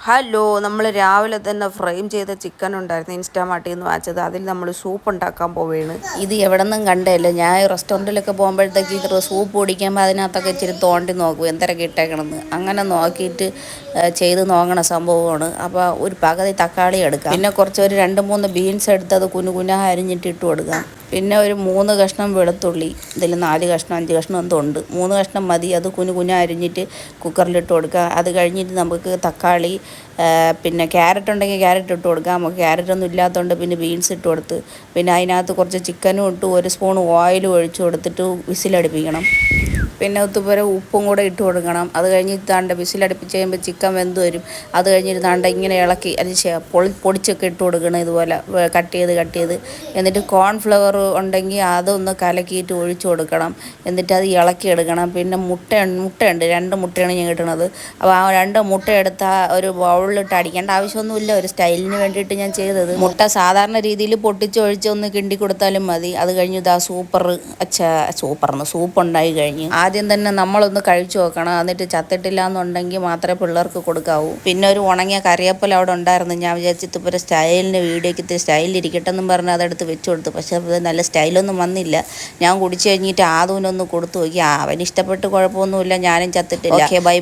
Hello, നമ്മൾ രാവിലെ തന്നെ ഫ്രെയിം ചെയ്ത ചിക്കൻ ഉണ്ടായിരുന്നു ഇൻസ്റ്റാമാർട്ടിൽ നിന്ന് വാങ്ങിച്ചത്. അതിൽ നമ്മൾ സൂപ്പ് ഉണ്ടാക്കാൻ പോവുകയാണ്. ഇത് എവിടെ നിന്നും കണ്ടല്ലോ. ഞാൻ റെസ്റ്റോറൻറ്റിലൊക്കെ പോകുമ്പോഴത്തേക്ക് ഇത് സൂപ്പ് കുടിക്കുമ്പോൾ അതിനകത്തൊക്കെ ഇച്ചിരി തോണ്ടി നോക്കും എന്തൊക്കെ ഇട്ടേക്കണമെന്ന്. അങ്ങനെ നോക്കിയിട്ട് ചെയ്ത് നോക്കണ സംഭവമാണ്. അപ്പോൾ ഒരു പകുതി തക്കാളി എടുക്കാം, പിന്നെ കുറച്ച് ഒരു 2-3 ബീൻസ് എടുത്ത് അത് കുനുകുന അരിഞ്ഞിട്ട് ഇട്ട് കൊടുക്കാം. പിന്നെ ഒരു 3 കഷ്ണം വെളുത്തുള്ളി, ഇതിൽ 4 കഷ്ണം 5 കഷ്ണം എന്തോ ഉണ്ട്, 3 കഷ്ണം മതി. അത് കുനുകുന അരിഞ്ഞിട്ട് കുക്കറിലിട്ട് കൊടുക്കുക. അത് കഴിഞ്ഞിട്ട് നമുക്ക് തക്കാളി, പിന്നെ ക്യാരറ്റ് ഉണ്ടെങ്കിൽ ക്യാരറ്റ് ഇട്ട് കൊടുക്കാം. നമുക്ക് ക്യാരറ്റൊന്നും ഇല്ലാത്തതുകൊണ്ട് പിന്നെ ബീൻസ് ഇട്ട് കൊടുത്ത്, പിന്നെ അതിനകത്ത് കുറച്ച് ചിക്കനും ഇട്ട് 1 സ്പൂൺ ഓയിലും ഒഴിച്ച് കൊടുത്തിട്ട് വിസിലടുപ്പിക്കണം. പിന്നെ ഒത്തുപോലെ ഉപ്പും കൂടെ ഇട്ട് കൊടുക്കണം. അത് കഴിഞ്ഞിട്ട് താണ്ട വിസിലടുപ്പിച്ച് കഴിയുമ്പോൾ ചിക്കൻ വെന്ത് വരും. അത് കഴിഞ്ഞിട്ട് താണ്ട ഇങ്ങനെ ഇളക്കി അതിന് പൊടിച്ചൊക്കെ ഇട്ട് കൊടുക്കണം, ഇതുപോലെ കട്ട് ചെയ്ത്. എന്നിട്ട് കോൺഫ്ലവർ ഉണ്ടെങ്കിൽ അതൊന്ന് കലക്കിയിട്ട് ഒഴിച്ച് കൊടുക്കണം. എന്നിട്ട് അത് ഇളക്കി എടുക്കണം. പിന്നെ മുട്ടയുണ്ട്, 2 മുട്ടയാണ് ഞാൻ കിട്ടണത്. അപ്പോൾ ആ 2 മുട്ട എടുത്ത ഒരു ബൗളിലിട്ട് അടിക്കേണ്ട ആവശ്യമൊന്നുമില്ല, ഒരു സ്റ്റൈലിന് വേണ്ടിയിട്ട് ഞാൻ ചെയ്തത്. മുട്ട സാധാരണ രീതിയിൽ പൊട്ടിച്ചൊഴിച്ച് ഒന്ന് കിണ്ടി കൊടുത്താലും മതി. അത് കഴിഞ്ഞ് ഇതാ സൂപ്പ് ഉണ്ടായി കഴിഞ്ഞ് ആദ്യം തന്നെ നമ്മളൊന്ന് കഴിച്ചു നോക്കണം. എന്നിട്ട് ചത്തിട്ടില്ല എന്നുണ്ടെങ്കിൽ മാത്രമേ പിള്ളേർക്ക് കൊടുക്കാവൂ. പിന്നെ ഒരു ഉണങ്ങിയ കറിവേപ്പില അവിടെ ഉണ്ടായിരുന്നു. ഞാൻ വിചാരിച്ചിട്ട് ഇപ്പോൾ ഒരു സ്റ്റൈലിന് വീഡിയോക്ക് ഇത്തിരി സ്റ്റൈലിരിക്കട്ടെ എന്നും പറഞ്ഞ് അതെടുത്ത് വെച്ച് കൊടുത്തു. പക്ഷേ അത് നല്ല സ്റ്റൈലൊന്നും വന്നില്ല. ഞാൻ കുടിച്ച് കഴിഞ്ഞിട്ട് ആദൂനൊന്ന് കൊടുത്തു നോക്കി. അവന് ഇഷ്ടപ്പെട്ട് കുഴപ്പമൊന്നുമില്ല, ഞാനും ചത്തിട്ടില്ല. Okay, by.